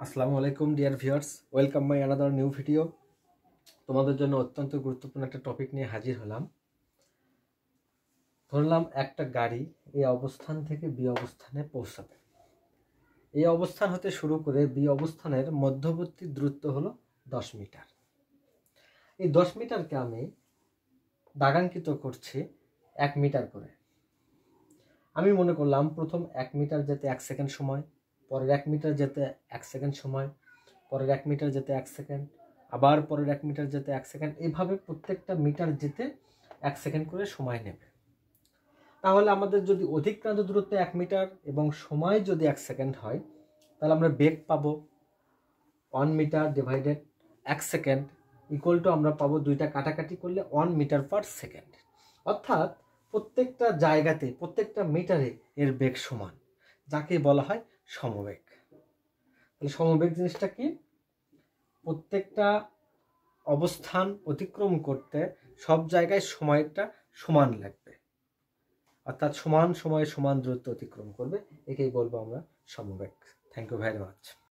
আসসালামু আলাইকুম dear viewers, welcome my another new video. তোমাদের জন্য অত্যন্ত গুরুত্বপূর্ণ একটা টপিক নিয়ে হাজির হলাম। ধরলাম একটা গাড়ি এই অবস্থান থেকে বি অবস্থানে পৌঁছাবে। এই অবস্থান হতে শুরু করে বি অবস্থানের মধ্যবর্তী দূরত্ব হলো 10 মিটার। এই 10 মিটারকে আমি দাগাঙ্কিত করছি 1 মিটার করে। আমি মনে করলাম প্রথম 1 মিটার যেতে 1 সেকেন্ড সময়, পরের 1 মিটার যেতে 1 সেকেন্ড সময়, পরের 1 মিটার যেতে 1 সেকেন্ড, আবার পরের 1 মিটার যেতে 1 সেকেন্ড, এইভাবে প্রত্যেকটা মিটার যেতে 1 সেকেন্ড করে সময় নেবে। তাহলে আমাদের যদি অধিক্রান্ত দূরত্ব 1 মিটার এবং সময় যদি 1 সেকেন্ড হয়, তাহলে আমরা বেগ পাবো 1 metre divided 1 second equal to আমরা পাবো, দুইটা কাটাকাটি করলে 1 মিটার পার সেকেন্ড। অর্থাৎ প্রত্যেকটা জায়গাতে প্রত্যেকটা মিটারে এর বেগ সমান, যাকে বলা হয় সমবেগ। তাহলে সমবেগ জিনিসটা কি? প্রত্যেকটা অবস্থান অতিক্রম করতে সব জায়গায় সময়টা সমান লাগবে, অর্থাৎ সমান সময়ে সমান দূরত্ব অতিক্রম করবে। একেই বলবো আমরা সমবেগ। Thank you very much.